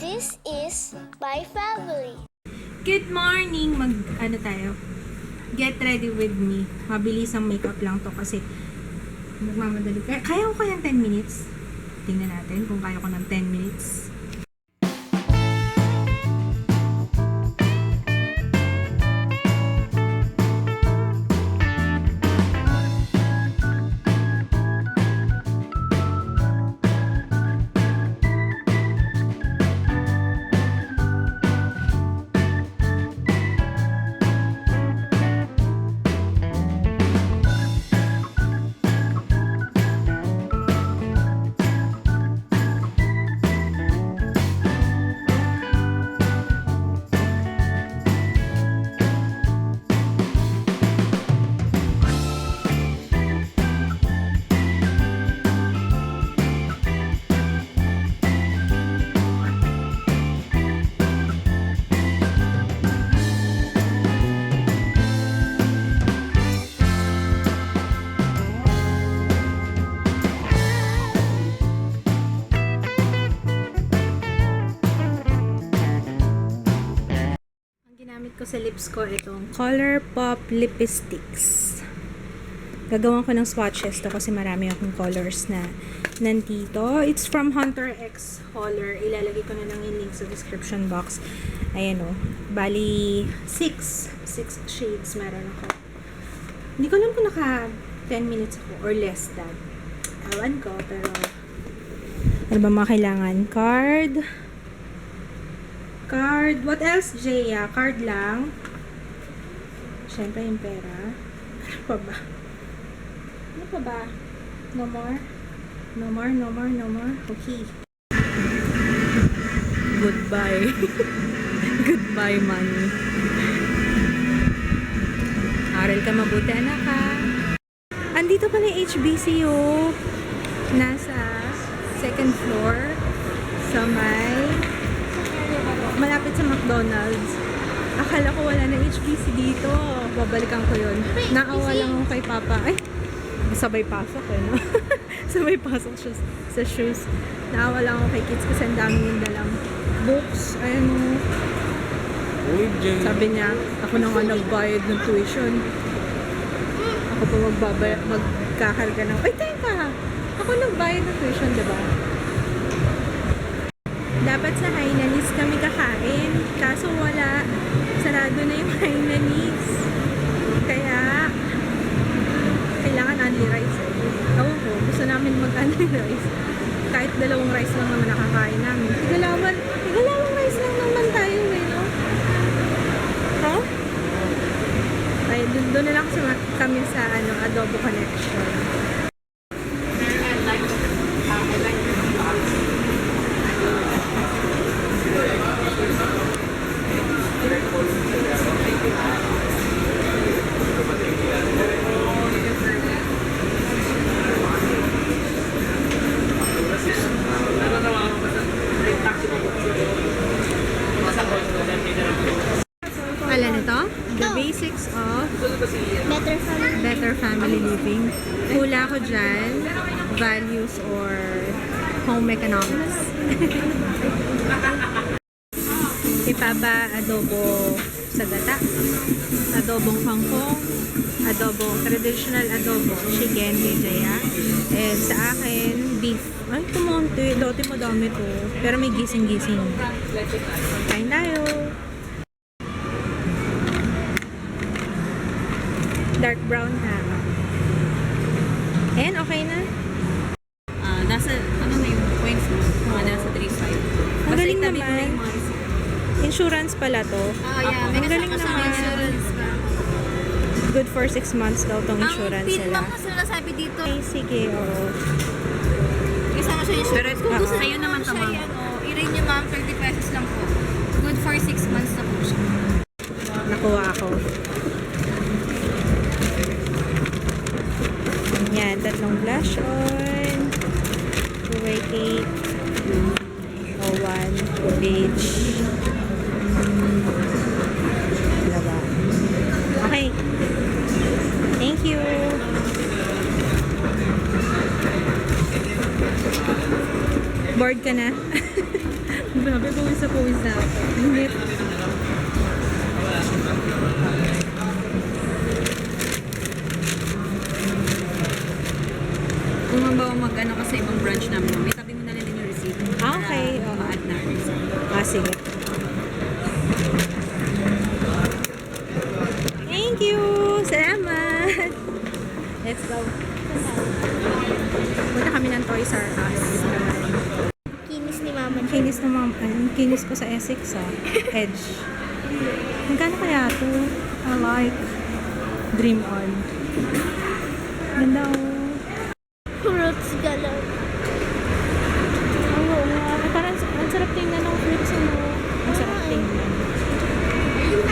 This is my family. Good morning! Tayo? Get ready with me. Mabilis ang makeup lang to kasi nagmamadali. Kaya ko kayang 10 minutes? Tingnan natin kung kaya ko ng 10 minutes. Ginamit ko sa lips ko itong ColourPop Lipsticks. Gagawin ko ng swatches to kasi marami akong colors na nandito. It's from Hunter X Color. Ilalagay ko na lang yung link sa description box. Ayan o. Bali, 6 shades meron ako. Hindi ko alam kung naka 10 minutes ako or less than. Awan ko, pero ano ba mga kailangan? Card. What else, Jaya? Card lang. Siyempre, yung pera. Ano pa ba? No more? Okay. Goodbye. Goodbye, money. Aral ka mabuti, anak, ha? Andito pala yung HBCU. Nasa second floor. Sa malapit sa McDonald's. Akala ko wala na HBC dito. Babalikan ko yun. Naawa lang ako kay Papa. Ay, sabay pasok eh, no? Sabay pasok siya sa shoes. Naawa lang ako kay kids kasi ang dami yung dalang books. Ayan mo. Sabi niya, ako na nga nagbayad ng tuition. Ako pa magkakarga ng... Ay, teka! Ako nagbayad ng tuition, diba? Dapat sa Hainanese kami kakain. Kaso wala. Sarado na yung Hainanese. Kaya, kailangan only rice. Ewan ko, gusto namin mag-only rice. Kahit dalawang rice lang naman nakakain namin. Igalawang rice lang naman tayo eh, no? Huh? Ay, doon na lang kasi kami sa Adobo Connection. Alam na to? The basics of better family living. Hula ko dyan, values or home economics. Ipaba, adobo sa gata, adobong kangkong, traditional adobo, chicken, Jaya. And sa akin, beef. Ay, kumonti. Dati madami to. Pero may gising-gising. Kain tayo. Dark brown ha. And okay na. Nasa, ano na yung points mo? Nasa 3.5. Ang galing naman. Insurance pala to. Yeah. Ang galing naman. Insurance pa. Good for 6 months daw tong insurance Ang pin nila. lang na sila sabi dito. Okay, sige, oo. Kasama siya insurance. Pero Kung gusto sa'yo niyo naman siya, i-rate niyo ma'am, 30 pesos lang po. Good for 6 months na po siya. Nakuha ako. Yan, tatlong blush on. 288. O1. Beige. Diba? Okay. Thank you. Bored ka na? Grabe, pawis na ako. Init. Kung halimbawa mag-ano ka sa ibang branch namin, may tabi mo na lang din yung receipt. Ah, okay. Para ma-add na receipt. Sige. Thank you! Salamat! Let's go. Punta kami ng Toys R Us. Kinis ni Mama. Kinis na kinis ko sa Essex Edge. Magkano kaya ito? I like Dream On. Ganda oh. Fruits galore. Oo nga. Parang ang sarap tingnan ng fruits ano. Ang sarap tingnan.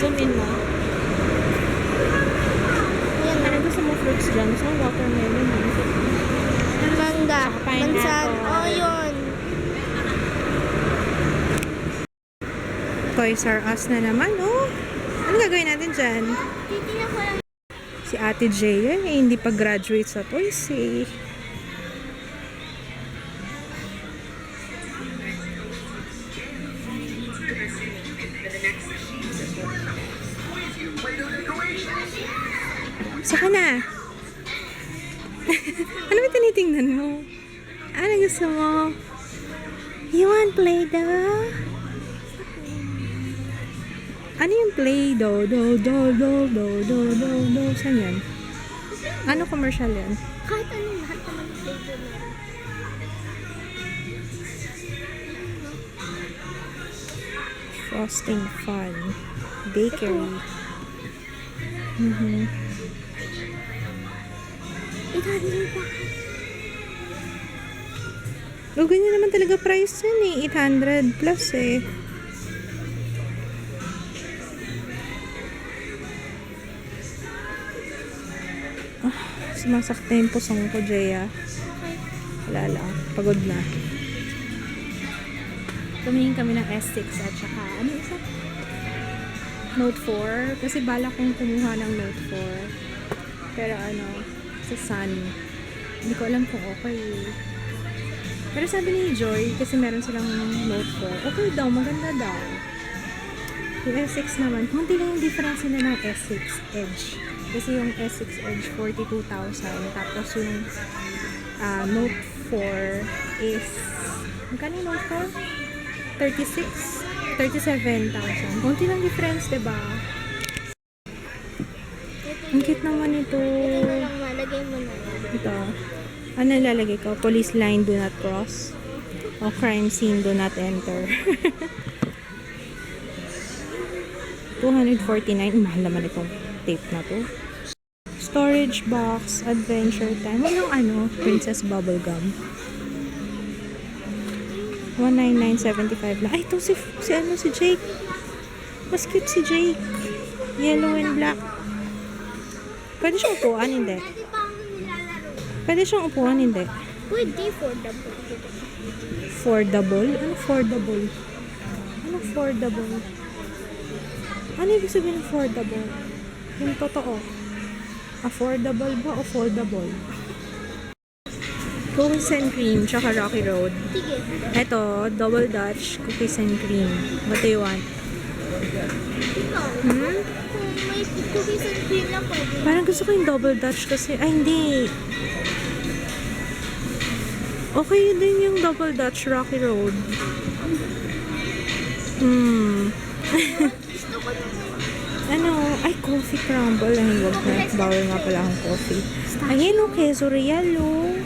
Zoom in mo. Ayan na. Ano gusto mo fruits dyan? Gusto mo watermelon eh. Mangga. Pineapple. Mansan. Oh, yun. Toys R Us na naman oh. Ano gagawin natin dyan? Titignan ko lang. Si Ate Jay eh, hindi pa graduate sa toys eh. Saka na. Ano ba tinitingnan mo? Ano gusto mo? You want Play-Doh? Ano yung Play-Doh? Do. Saan yan? Ano commercial yan? Kahit anong lahat naman flavor meron. Frosting Fun. Bakery. Ito din pa. Oh, ganyan naman talaga price yan eh. 800 plus eh. Sumasakta yung pusong ko, Jaya. Wala lang. Pagod na. Tumingin kami ng S6 at saka, ano isa? Note 4. Kasi bala kong kumuha ng Note 4. Pero ano, sa Sun. Hindi ko alam kung okay. Pero sabi ni Joy, kasi meron silang Note 4. Okay daw, maganda daw. Yung S6 naman, kunti lang yung difference nila ng S6 Edge. Kasi yung S6 Edge, 42,000. Tapos yung Note 4 is, magkano yung Note 4? 37,000. Kunti lang difference, diba? Ang cute naman ito. Ito na lang, malagay mo na lang. Ito. Ano ilalagay ko? Police line, do not cross. O crime scene, do not enter. 249. Mahal naman itong tape na to. Storage box, adventure time. Walang ano, Princess Bubblegum. 199.75 lang. Ay, ito si Jake. Mas cute si Jake. Yellow and black. Pwede siyang upuan, hindi. Pwede pa ako nilalaro. Pwede siyang upuan, hindi. Pwede for the book. Affordable? Ano affordable? Ano affordable? Ano ibig sabihin ng affordable? Yung totoo. Affordable ba o foldable? Cookies and cream, tsaka Rocky Road. Sige. Ito, double Dutch, cookies and cream. What do you want? Ikaw. Kung may cookies and cream lang pwede. Parang gusto ko yung double Dutch kasi, ay hindi. Okay din yung double Dutch, Rocky Road. Gusto ko naman. Ano, ay coffee crumble. Ay, wag na. Bawal nga pala akong coffee. Ayun o, queso real o.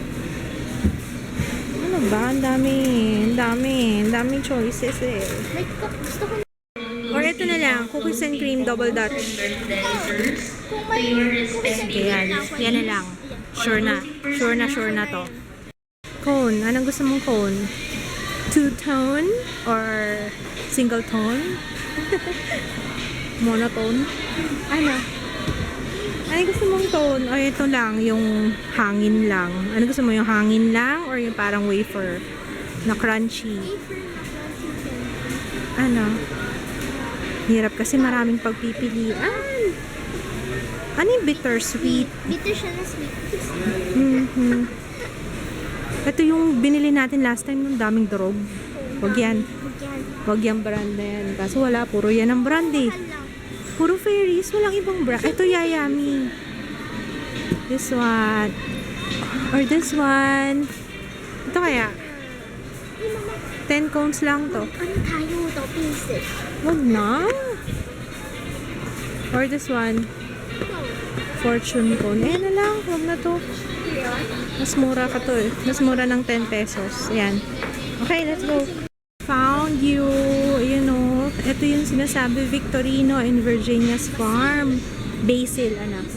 Ano ba? Ang daming choices eh. Like, gusto ko Or ito na lang, cookies and cream double Dutch. kung may cookies and Sige, cream yan. lang pwede. Yan na lang. Sure na to. Cone. Anong gusto mong cone? Two-tone? Or single tone? Monotone? Ano? Ano gusto mong tone? O ito lang, yung hangin lang. Ano gusto mo, yung hangin lang? Or yung parang wafer na crunchy? Ano? Hirap kasi maraming pagpipilian. Ano yung bittersweet? Bitter siya na sweet. Ito yung binili natin last time, yung daming durog. Wag yan. Yan. Wag yung brand na yan. Kaso wala, puro yan ang brand eh. Mahal lang. Puro fairies, walang ibang brand. Ito Yayami. This one. Or this one. Ito kaya? 10 cones lang to. Ano tayo ito? Pieces. Wag na. Or this one. Fortune cone. Eh na lang, wag na to. Mas mura ka to eh. Mas mura ng 10 pesos. Ayan. Okay, let's go. Found you. Ayun o. Ito yung sinasabi, Victorino and Virginia's Farm. Basil, anak.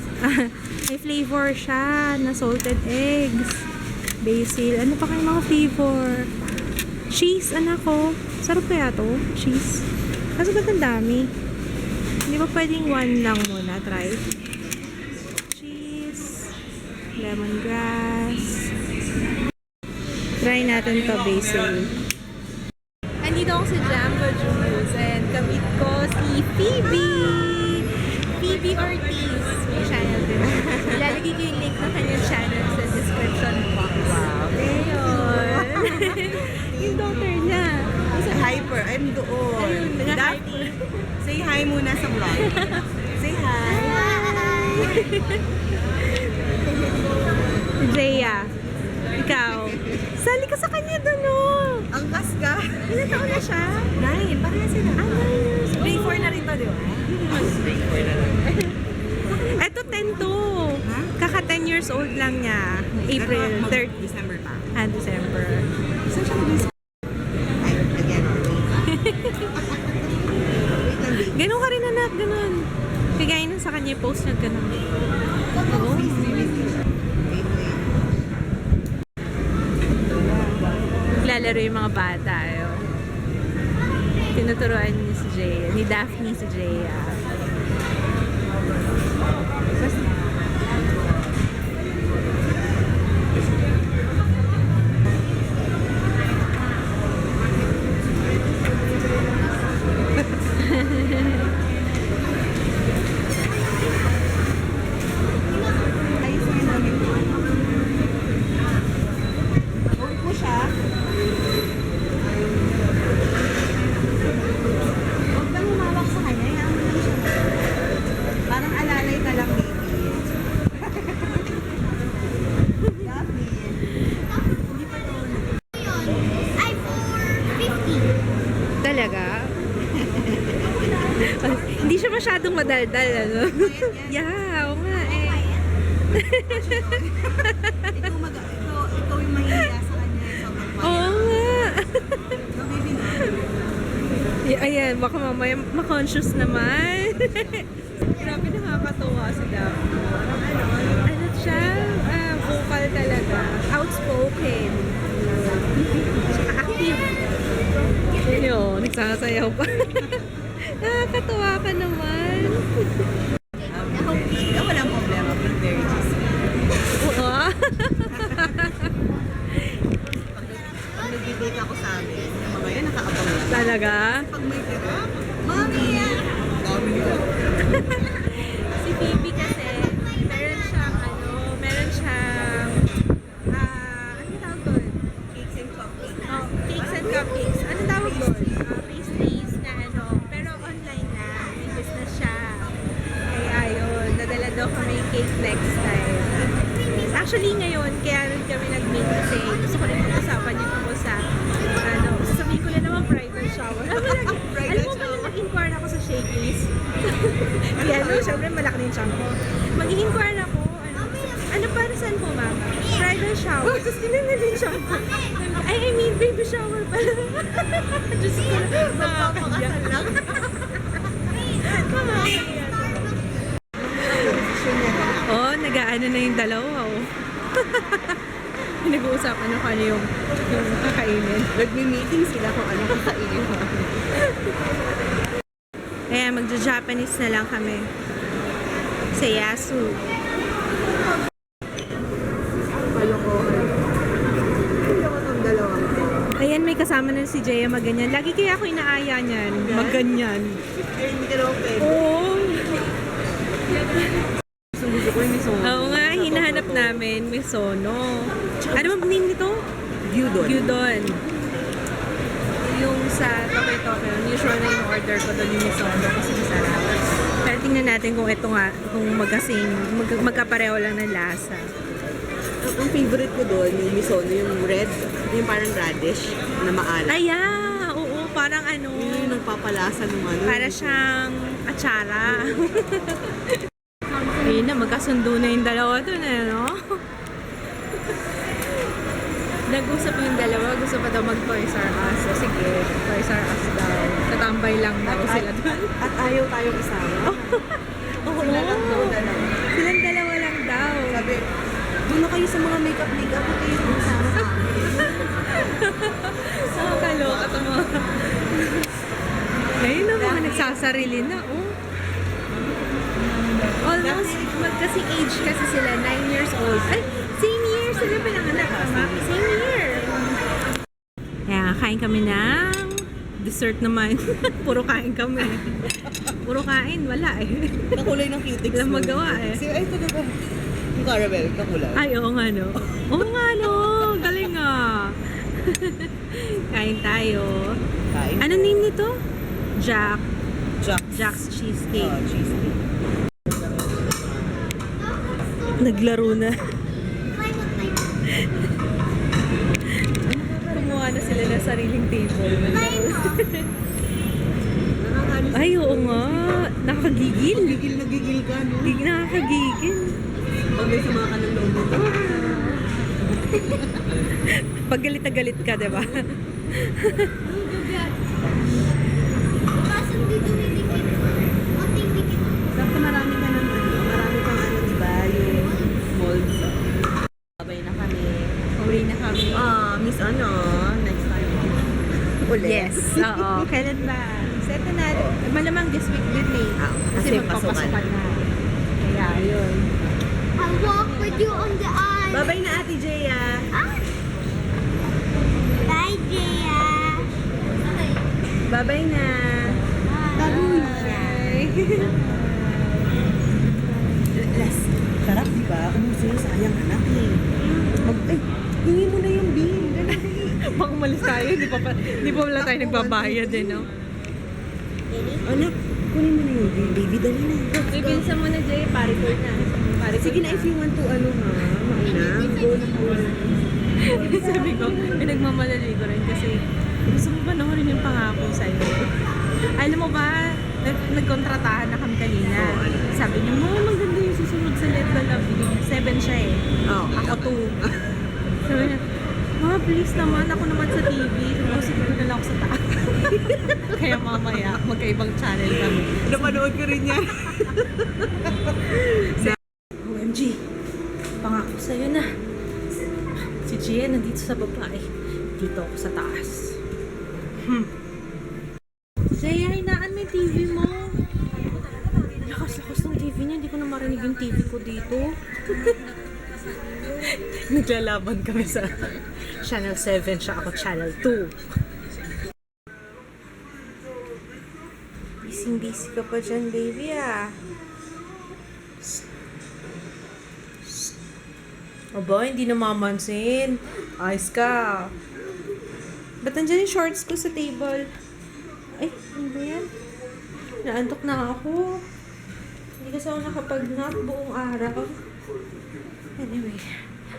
May flavor siya na salted eggs. Basil. Ano pa kayo mga flavor? Cheese, anak ko. Sarap kaya to? Cheese. Kaso ba't ang dami? Hindi ba pwedeng one lang muna? Try. Cheese. Lemongrass. Try natin to, basil. Andito ako sa Jambo Julius and kamit ko si Phoebe. Phoebe Ortiz. May channel din. Ilalagay ko yung link ng kanyang channel sa description box. Wow. Ayun. Yung daughter niya. Hyper, I'm doon. Ayun, Daphne, say hi muna sa vlog. Say hi. Jaya. Ikaw. Sali ka sa kanya doon, oh. Ang kasga. Ilan taon na siya? 9, parang sila. Ah, 9 years old. Grade 4 na rin to, di ba? Eto 10 to. Ha? Kaka 10 years old lang niya. April 3rd. December pa. December. Saan siya nag Ay, again. Wait lang, wait. Ganun ka rin, anak. Ganun. Kagaya nun sa kanya, post niya ganun. Oh. Lalaro yung mga bata. Tinuturuan niya si Jaya. Ni Daphne si Jaya. Ayos na namin. Huwag po siya. Huwag kang humawak sa kanya. Hayaan mo lang siya. Parang alalay ka lang, baby. Daphne. Hindi pa to. Ay, 450. Talaga? Hindi siya masyadong madaldal, ano? Yeah, oo nga eh. Ikaw yung mahihiya sa kanya. Sobrang Oo nga. No, baby, no. Ayan, baka mamaya makonscious naman. Grabe nakakatuwa si Daphne. Ano siya? Vocal talaga. Outspoken. Tsaka active. Yun, nagsasayaw pa. Nakakatuwa ka naman. Walang problema. Being very cheesy. Oo. Pag nag-date ako sa amin, yung mga yan nakaabang lang. Talaga? Pag may tira, mami! Dami nila. Si Phoebe kasi, meron siyang, anong tawag doon? Cakes and cupcakes. Oh, cakes and cupcakes. Anong tawag doon? Pastries na pero online na. May business siya. Kaya ayun, nadala daw kami yung cake next time. Actually ngayon, kaya rin kami nag-meet kasi gusto ko rin pag-usapan yung tungkol sa, sasabihin ko na naman bridal shower. Alam mo ba na nag-inquire ako sa Shakey's? Kaya syempre malaki din siyang ko. Mag-i-inquire ako, ano para saan po, mama? Bridal shower. Tapos tinanong din siya ko. I mean, baby shower pala. Diyos ko. Magpapakasal lang. Oh, nag-aano na yung dalawa, oh. Nag-uusapan na kung ano yung kakainin. Nagmi-meeting sila kung ano kakainin mo. Kaya magja-Japanese na lang kami. Sa Yasu. Kalokohan. Hindi ako itong dalawang ko. Ayan, may kasama na si Jaya magganyan. Lagi kaya ako inaaya niyan. Magganyan. Kaya hindi ka naman pwede. Oo. Gusto ko yung miso. Oo nga, hinahanap namin. May sono. Ano bang name nito? Gyudon. Gyudon. Yung sa Tokyo, usual na yung order ko doon yung Misono kasi masarap. Pero tingnan natin kung ito nga, kung magkapareho lang ng lasa. Ang favorite ko doon, yung misono, yung red, yung parang radish na maalat. Ay, oo, parang ano, Yun yung nagpapalasa ng ano. para siyang atsara. Ayun na, magkasundo na yung dalawa doon, no? Nag-usap yung dalawa, gusto pa daw mag-Toys R Us. So, sige, Toys R Us daw. Tatambay lang daw sila doon. At ayaw tayong isama. Oo, Sila lang daw dalawa. silang dalawa lang daw. Sabi, doon na kayo sa mga makeup, at kayo yung isama sa akin. Nakakaloka ito mga. Ngayon na mga nagsasarili na, oh. Almost magkasing age kasi sila, 9 years old. Ay, same year sila pinanganak, tama? Same year. Kaya kain kami ng dessert naman. Puro kain kami. Puro kain, wala eh. Kakulay ng cutics. Walang magawa eh. Ay, ito diba? Yung caramel, kakulay. Ay, oo nga no. Oo nga no. Galing ah. Kain tayo. Kain. Ano name nito? Jack. Jack's Cheesecake. Cheesecake. Naglaro na. Climb up, climb up. Kumuha na sila ng sariling table. Climb up. Nakakanis. Ay, oo nga. Nakakagigil. Nagigil ka, no? Nakakagigil. Pag may sama ka ng loob nito. Pag galit na galit ka, diba? Bukas hindi dumidikit. Konting dikit. Sakto marami ka ng ano, marami kang ano, diba? Yung molds. Sabay na kami. Uwi na kami. Miss ano, next time. Ulit. Yes. Oo. Kailan ba? Set na. Malamang this week din eh. Kasi magpapasukan pasukan. na. Kaya, yun. I'll walk with you on the ice. Babay na Ate Jaya. Ah. Bye, Jaya. Okay. Babay na. Bye. Less. Sarap, di ba? Umuso yung sayang anak eh. Hingi mo na yung bean. Baka umalis tayo, hindi pa wala tayo nagbabayad eh, no? Anak, kunin mo na yung bean, baby. Dali na. Bibilisan mo na, Jay. Pari ko na. Sige na, if you want to, ano ha, mauna. Go na po. Sabi ko, pinagmamadali ko rin kasi gusto mo ba naman yung pangako sa'yo? Alam mo ba, nagkontratahan na kami kanina. Sabi niya, maganda yung susunod sa Let the Love You. 7 siya eh. Oh, Ako 2. Sabi niya, please naman, ako naman sa TV. Music ko na lang ako sa taas. Kaya mamaya, magkaibang channel kami. Napanood ko rin yan. OMG, pangako sa'yo na. Si Gia nandito sa baba eh. Dito ako sa taas. Jaya, hinaan mo yung TV mo. Lakas-lakas ng TV niya. Hindi ko na marinig yung TV ko dito. Naglalaban kami sa Channel 7 siya. Ako Channel 2. Busy ka pa dyan, baby ah. Aba, hindi namamansin. Ayos ka. Ba't nandiyan yung shorts ko sa table? Ay, ano ba yan? Naantok na ako. Hindi kasi ako nakapag-nap buong araw. Anyway,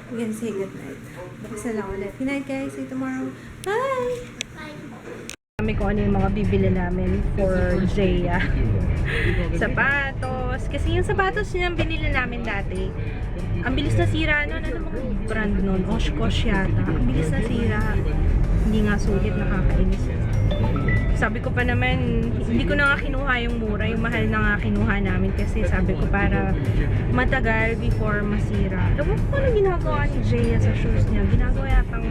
we can say goodnight. Bukas na lang ulit. Good night guys. See you tomorrow. Bye! Kami kung ano yung mga bibili namin for Jaya. Sapatos. Kasi yung sapatos niya binili namin dati. Ang bilis na sira nun. Ano mga brand nun? Oshkosh yata. Ang bilis na sira. Hindi nga sulit, nakakainis. Sabi ko pa naman, hindi ko na nga kinuha yung mura, yung mahal na nga kinuha namin kasi sabi ko para matagal before masira. Ewan ko ano ginagawa ni Jaya sa shoes niya. Ginagawa yatang